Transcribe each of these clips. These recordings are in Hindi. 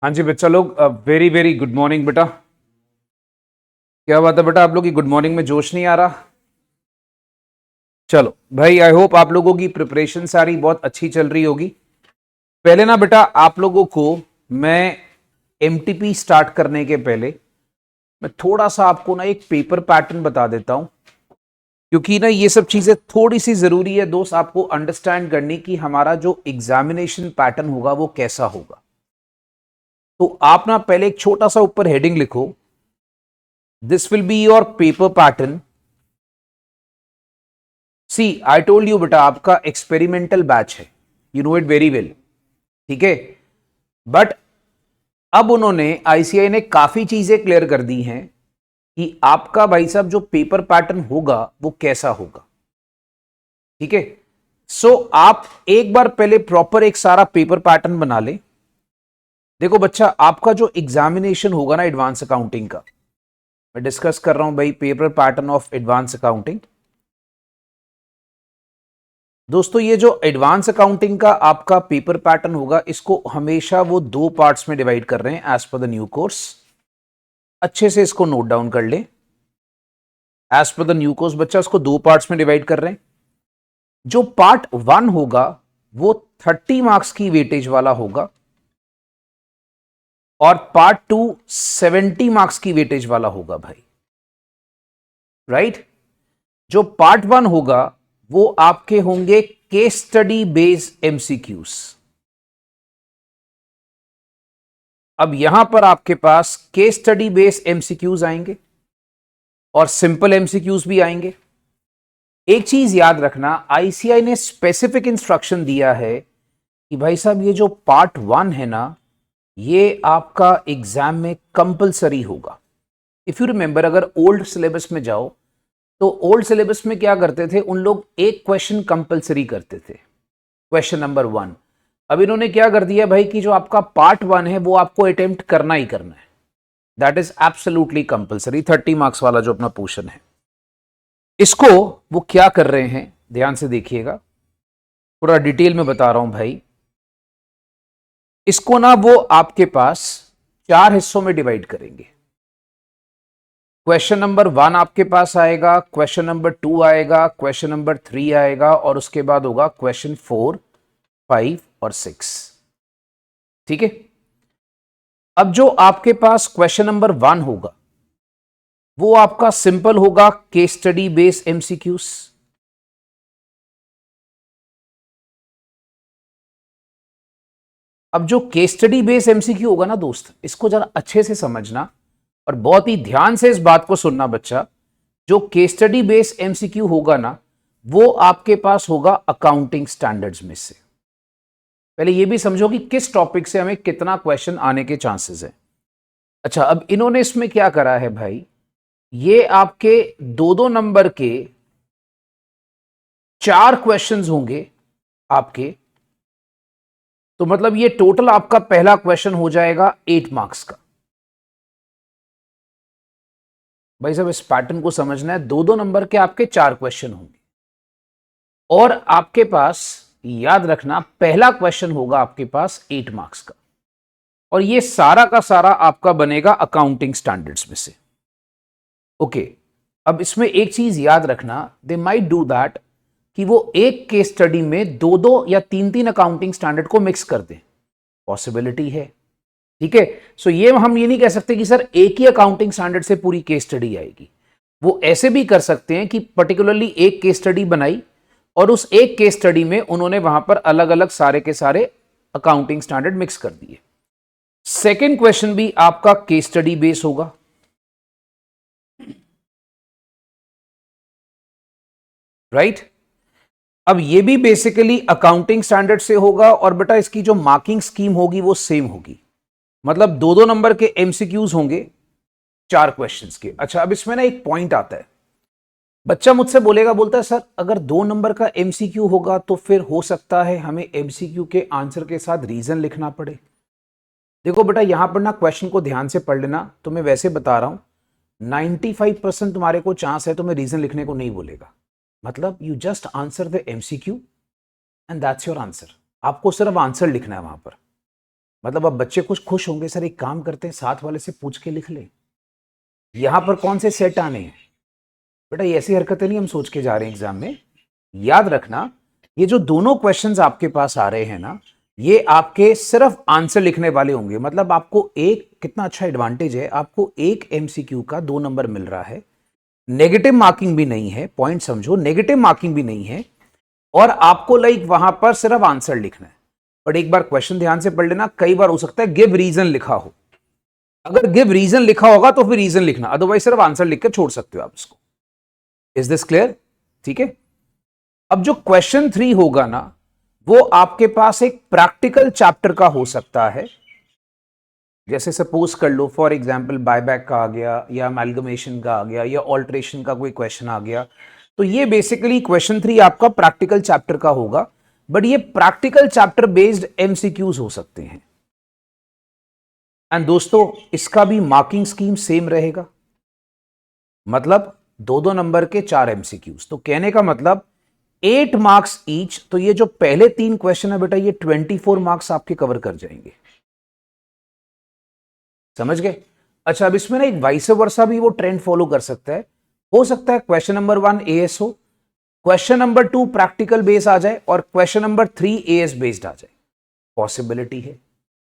हाँ जी बच्चा लोग, वेरी वेरी गुड मॉर्निंग बेटा। क्या बात है बेटा, आप लोग की गुड मॉर्निंग में जोश नहीं आ रहा? चलो भाई, आई होप आप लोगों की प्रिपरेशन सारी बहुत अच्छी चल रही होगी। पहले ना बेटा, आप लोगों को मैं एमटीपी स्टार्ट करने के पहले मैं थोड़ा सा आपको ना एक पेपर पैटर्न बता देता हूं, क्योंकि ना ये सब चीजें थोड़ी सी जरूरी है दोस्त आपको अंडरस्टैंड करनी कि हमारा जो एग्जामिनेशन पैटर्न होगा वो कैसा होगा। तो आप ना पहले एक छोटा सा ऊपर हेडिंग लिखो, this will be your paper pattern. See I told you बेटा, आपका एक्सपेरिमेंटल बैच है, you know it very well, ठीक है। बट अब उन्होंने आईसीआई ने काफी चीजें क्लियर कर दी हैं कि आपका भाई साहब जो पेपर पैटर्न होगा वो कैसा होगा, ठीक है। सो आप एक बार पहले प्रॉपर एक सारा पेपर पैटर्न बना ले। देखो बच्चा, आपका जो एग्जामिनेशन होगा ना एडवांस अकाउंटिंग का, मैं डिस्कस कर रहा हूं भाई paper pattern of advance accounting. दोस्तों ये जो एडवांस अकाउंटिंग का आपका पेपर पैटर्न होगा, इसको हमेशा वो दो पार्ट्स में डिवाइड कर रहे हैं as per the new course. अच्छे से इसको नोट डाउन कर ले, as per the new course बच्चा इसको दो पार्ट्स में डिवाइड कर रहे हैं। जो पार्ट 1 होगा वो 30 मार्क्स की वेटेज वाला होगा, और पार्ट 2 70 मार्क्स की वेटेज वाला होगा भाई, राइट। जो पार्ट 1 होगा वो आपके होंगे केस स्टडी बेस्ड एमसीक्यूज। अब यहां पर आपके पास केस स्टडी बेस्ड एमसीक्यूज आएंगे और सिंपल एमसीक्यूज भी आएंगे। एक चीज याद रखना, आईसीआई ने स्पेसिफिक इंस्ट्रक्शन दिया है कि भाई साहब ये जो पार्ट 1 है ना, ये आपका एग्जाम में कंपलसरी होगा। इफ यू रिमेंबर, अगर ओल्ड सिलेबस में जाओ तो ओल्ड सिलेबस में क्या करते थे, उन लोग एक क्वेश्चन कंपलसरी करते थे, क्वेश्चन नंबर 1। अब इन्होंने क्या कर दिया भाई कि जो आपका पार्ट 1 है वो आपको अटेम्प्ट करना ही करना है, that is absolutely compulsory, 30 marks वाला जो अपना पोर्शन है। इसको वो क्या कर रहे हैं, ध्यान से देखिएगा, पूरा डिटेल में बता रहा हूं भाई। इसको ना वो आपके पास 4 हिस्सों में डिवाइड करेंगे। क्वेश्चन नंबर 1 आपके पास आएगा, क्वेश्चन नंबर 2 आएगा, क्वेश्चन नंबर 3 आएगा, और उसके बाद होगा क्वेश्चन 4, 5 और 6, ठीक है। अब जो आपके पास क्वेश्चन नंबर 1 होगा वो आपका सिंपल होगा, केस स्टडी बेस्ड एमसीक्यूज। अब जो केस स्टडी बेस्ड एमसीक्यू होगा ना दोस्त, इसको जरा अच्छे से समझना और बहुत ही ध्यान से इस बात को सुनना बच्चा। जो केस स्टडी बेस्ड एमसीक्यू होगा ना, वो आपके पास होगा अकाउंटिंग स्टैंडर्ड्स में से। पहले ये भी समझो कि किस टॉपिक से हमें कितना क्वेश्चन आने के चांसेस है। अच्छा, अब इन्होंने इसमें क्या करा है भाई, ये आपके 2-2 नंबर के 4 क्वेश्चंस होंगे आपके, तो मतलब ये टोटल आपका पहला क्वेश्चन हो जाएगा 8 मार्क्स का। भाई साहब इस पैटर्न को समझना है, 2-2 नंबर के आपके 4 क्वेश्चन होंगे, और आपके पास याद रखना पहला क्वेश्चन होगा आपके पास 8 मार्क्स का, और ये सारा का सारा आपका बनेगा अकाउंटिंग स्टैंडर्ड्स में से। ओके, अब इसमें एक चीज याद रखना, दे माइट डू दैट कि वो एक केस स्टडी में 2-2 या 3-3 अकाउंटिंग स्टैंडर्ड को मिक्स कर दें, पॉसिबिलिटी है, ठीक है। सो ये हम ये नहीं कह सकते कि सर एक ही अकाउंटिंग स्टैंडर्ड से पूरी केस स्टडी आएगी। वो ऐसे भी कर सकते हैं कि पर्टिकुलरली एक केस स्टडी बनाई और उस एक केस स्टडी में उन्होंने वहां पर अलग अलग सारे के सारे अकाउंटिंग स्टैंडर्ड मिक्स कर दिए। सेकेंड क्वेश्चन भी आपका केस स्टडी बेस होगा, राइट। अब ये भी बेसिकली अकाउंटिंग स्टैंडर्ड से होगा, और बेटा इसकी जो मार्किंग स्कीम होगी वो सेम होगी, मतलब 2-2 नंबर के एमसीक्यूज होंगे 4 क्वेश्चंस के। अच्छा, अब इसमें ना एक पॉइंट आता है, बच्चा मुझसे बोलेगा, बोलता है सर अगर 2 नंबर का एमसीक्यू होगा तो फिर हो सकता है हमें एमसीक्यू के आंसर के साथ रीजन लिखना पड़े। देखो बेटा, यहां पर ना क्वेश्चन को ध्यान से पढ़ लेना, तो मैं वैसे बता रहा हूं 95% तुम्हारे को चांस है तुम्हें रीजन लिखने को नहीं बोलेगा, मतलब you just answer the MCQ and that's your answer. आपको सिर्फ आंसर लिखना है वहां पर, मतलब अब बच्चे कुछ खुश होंगे, सर एक काम करते हैं साथ वाले से पूछ के लिख ले, यहां पर कौन से सेट आने हैं। बेटा ये ऐसी हरकतें नहीं हम सोच के जा रहे हैं एग्जाम में। याद रखना ये जो दोनों क्वेश्चंस आपके पास आ रहे हैं ना, ये आपके सिर्फ आंसर लिखने वाले होंगे। मतलब आपको एक कितना अच्छा एडवांटेज है, आपको एक एमसीक्यू का 2 नंबर मिल रहा है, नेगेटिव मार्किंग भी नहीं है, पॉइंट समझो, नेगेटिव मार्किंग भी नहीं है, और आपको लाइक वहां पर सिर्फ आंसर लिखना है। बट एक बार क्वेश्चन ध्यान से पढ़ लेना, कई बार हो सकता है गिव रीजन लिखा हो, अगर गिव रीजन लिखा होगा तो फिर रीजन लिखना, अदरवाइज सिर्फ आंसर लिख के छोड़ सकते हो आप इसको। Is this clear? ठीक है। अब जो क्वेश्चन 3 होगा ना, वो आपके पास एक प्रैक्टिकल चैप्टर का हो सकता है। जैसे सपोज कर लो फॉर एग्जांपल बायबैक का आ गया, या अमैल्गमेशन का आ गया, या ऑल्टरेशन का कोई क्वेश्चन आ गया, तो ये बेसिकली क्वेश्चन 3 आपका प्रैक्टिकल चैप्टर का होगा। बट ये प्रैक्टिकल चैप्टर बेस्ड एमसीक्यूज हो सकते हैं। एंड दोस्तों इसका भी मार्किंग स्कीम सेम रहेगा, मतलब 2-2 नंबर के 4 एमसीक्यूज। तो कहने का मतलब 8 मार्क्स ईच। तो ये जो पहले 3 क्वेश्चन है बेटा, ये 24 मार्क्स आपके कवर कर जाएंगे। समझ गए? अच्छा, अब इसमें ना एक वाइस वर्सा भी वो ट्रेंड फॉलो कर सकता है। हो सकता है क्वेश्चन नंबर 1 एएस हो, क्वेश्चन नंबर 2 प्रैक्टिकल बेस आ जाए, और क्वेश्चन नंबर 3 एएस बेस्ड आ जाए। पॉसिबिलिटी है।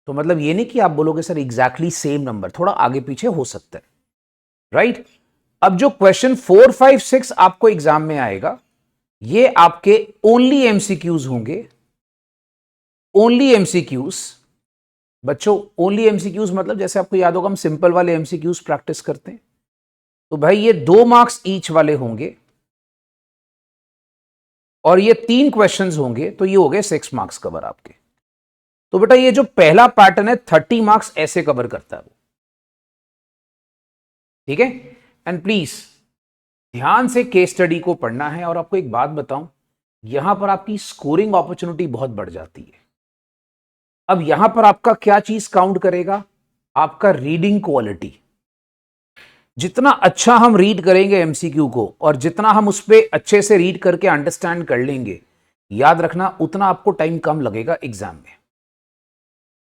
तो मतलब ये नहीं कि आप बोलोगे सर एग्जैक्टली सेम नंबर, थोड़ा आगे पीछे हो सकता है, राइट? अब जो क्वेश्चन 4, 5, 6 आपको एग्जाम में आएगा, ये आपके ओनली एमसीक्यूज होंगे। ओनली एमसीक्यूज बच्चों, ओनली एमसीक्यूज मतलब जैसे आपको याद होगा हम सिंपल वाले एमसीक्यूज प्रैक्टिस करते हैं, तो भाई ये 2 मार्क्स ईच वाले होंगे, और ये 3 क्वेश्चंस होंगे, तो ये हो गए 6 मार्क्स कवर आपके। तो बेटा ये जो पहला पैटर्न है 30 मार्क्स ऐसे कवर करता है वो। ठीक है। एंड प्लीज ध्यान से केस स्टडी को पढ़ना है। और आपको एक बात बताऊं, यहां पर आपकी स्कोरिंग अपॉर्चुनिटी बहुत बढ़ जाती है। अब यहां पर आपका क्या चीज काउंट करेगा? आपका रीडिंग क्वालिटी। जितना अच्छा हम रीड करेंगे एमसीक्यू को, और जितना हम उस पर अच्छे से रीड करके अंडरस्टैंड कर लेंगे, याद रखना उतना आपको टाइम कम लगेगा एग्जाम में,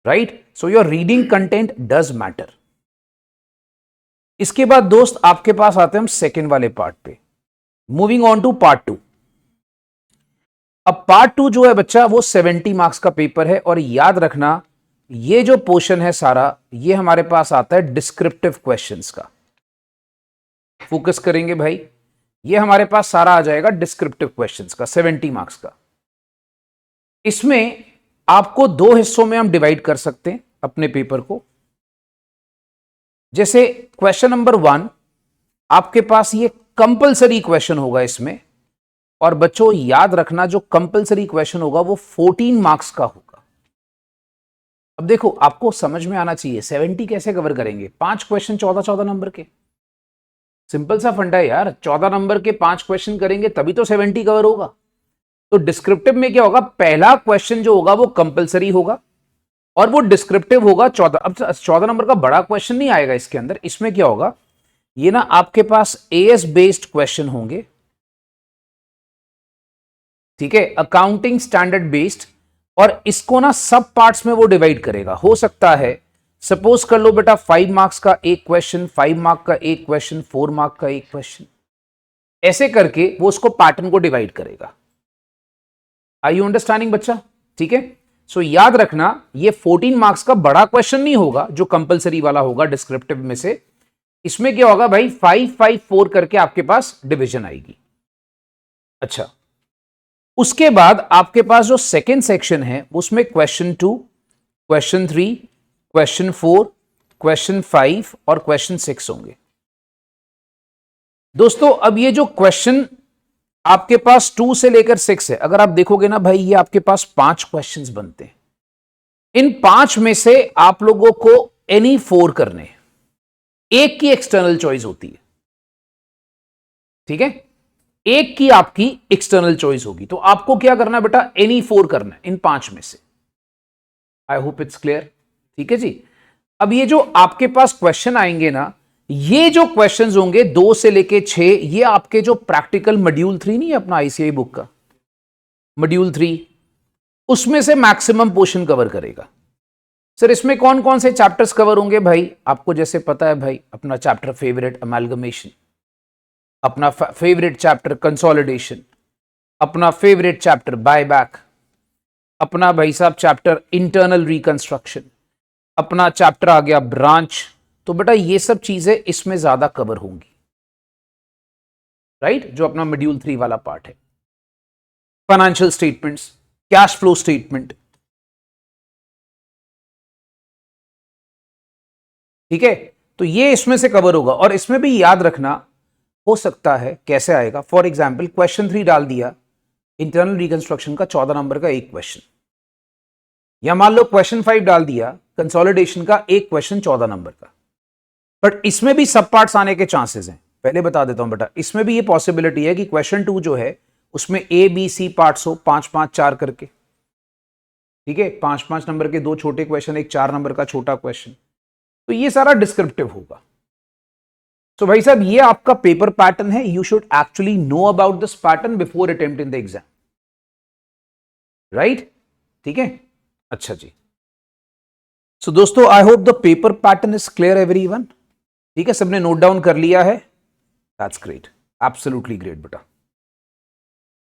right? So your reading content does matter. इसके बाद दोस्त आपके पास आते हैं हम सेकेंड वाले पार्ट पे। Moving on to part 2। अब पार्ट 2 जो है बच्चा, वो 70 मार्क्स का पेपर है। और याद रखना ये जो पोर्शन है सारा, ये हमारे पास आता है डिस्क्रिप्टिव क्वेश्चंस का। फोकस करेंगे भाई, ये हमारे पास सारा आ जाएगा डिस्क्रिप्टिव क्वेश्चंस का, 70 मार्क्स का। इसमें आपको 2 हिस्सों में हम डिवाइड कर सकते हैं अपने पेपर को। जैसे क्वेश्चन नंबर 1 आपके पास ये कंपलसरी क्वेश्चन होगा इसमें, और बच्चों याद रखना जो कंपलसरी क्वेश्चन होगा वो 14 मार्क्स का होगा। अब देखो आपको समझ में आना चाहिए 70 कैसे कवर करेंगे, 5 क्वेश्चन 14-14 नंबर के। सिंपल सा फंडा है यार, 14 नंबर के 5 क्वेश्चन करेंगे तभी तो 70 कवर होगा। तो डिस्क्रिप्टिव में क्या होगा, पहला क्वेश्चन जो होगा वो कंपलसरी होगा, और वो डिस्क्रिप्टिव होगा 14। अब 14 नंबर का बड़ा क्वेश्चन नहीं आएगा इसके अंदर। इसमें क्या होगा, ये ना आपके पास एएस बेस्ड क्वेश्चन होंगे, ठीक है, अकाउंटिंग स्टैंडर्ड बेस्ड। और इसको ना सब पार्ट्स में वो डिवाइड करेगा। हो सकता है सपोज कर लो बेटा 5 मार्क्स का एक क्वेश्चन, 5 मार्क का एक क्वेश्चन, 4 मार्क का एक क्वेश्चन, ऐसे करके वो उसको पैटर्न को डिवाइड करेगा। आर यू अंडरस्टैंडिंग बच्चा? ठीक है। सो याद रखना ये 14 मार्क्स का बड़ा क्वेश्चन नहीं होगा जो कंपलसरी वाला होगा डिस्क्रिप्टिव में से। इसमें क्या होगा भाई, 5, 5, 4 करके आपके पास डिवीजन आएगी। अच्छा, उसके बाद आपके पास जो सेकेंड सेक्शन है उसमें क्वेश्चन 2, क्वेश्चन 3, क्वेश्चन 4, क्वेश्चन 5 और क्वेश्चन 6 होंगे। दोस्तों अब ये जो क्वेश्चन आपके पास 2 से लेकर 6 है, अगर आप देखोगे ना भाई, ये आपके पास 5 क्वेश्चंस बनते हैं। इन 5 में से आप लोगों को एनी 4 करने हैं, एक की एक्सटर्नल चॉइस होती है, ठीक है, एक की आपकी एक्सटर्नल चॉइस होगी। तो आपको क्या करना है बेटा, एनी 4 करना है इन 5 में से। I hope it's clear. ठीक है जी। अब ये जो आपके पास क्वेश्चन आएंगे ना, ये जो क्वेश्चंस होंगे 2 से लेके 6, ये आपके जो प्रैक्टिकल मॉड्यूल 3 नहीं है अपना आईसीआई बुक का मॉड्यूल 3, उसमें से मैक्सिमम पोर्शन कवर करेगा। सर इसमें कौन कौन से चैप्टर्स कवर होंगे भाई? आपको जैसे पता है भाई, अपना चैप्टर फेवरेट अमेलगमेशन, अपना फेवरेट चैप्टर कंसोलिडेशन, अपना फेवरेट चैप्टर बायबैक, अपना भाई साहब चैप्टर इंटरनल रिकंस्ट्रक्शन, अपना चैप्टर आ गया ब्रांच। तो बेटा ये सब चीजें इसमें ज्यादा कवर होंगी, राइट? जो अपना मॉड्यूल 3 वाला पार्ट है, financial statements, cash flow statement, ठीक है? तो ये इसमें से कवर होगा। और इसमें भी याद रखना, हो सकता है कैसे आएगा, फॉर एग्जाम्पल क्वेश्चन 3 डाल दिया इंटरनल रिकंस्ट्रक्शन का 14 नंबर का एक क्वेश्चन, या मान लो क्वेश्चन 5 डाल दिया कंसोलिडेशन का एक क्वेश्चन 14 नंबर का। बट इसमें भी सब पार्ट्स आने के चांसेस हैं, पहले बता देता हूं बेटा। इसमें भी ये पॉसिबिलिटी है कि क्वेश्चन 2 जो है उसमें ए बी सी पार्ट्स हो, 5-5-4 करके, ठीक है? 5-5 नंबर के 2 छोटे क्वेश्चन, एक 4 नंबर का छोटा क्वेश्चन। तो ये सारा डिस्क्रिप्टिव होगा। तो भाई साहब ये आपका पेपर पैटर्न है। You should actually know about this pattern before attempt in the exam, right? ठीक है, अच्छा जी। सो दोस्तों I hope the paper pattern is clear everyone. ठीक है, सबने नोट डाउन कर लिया है? दैट्स ग्रेट, एब्सोल्युटली ग्रेट बेटा।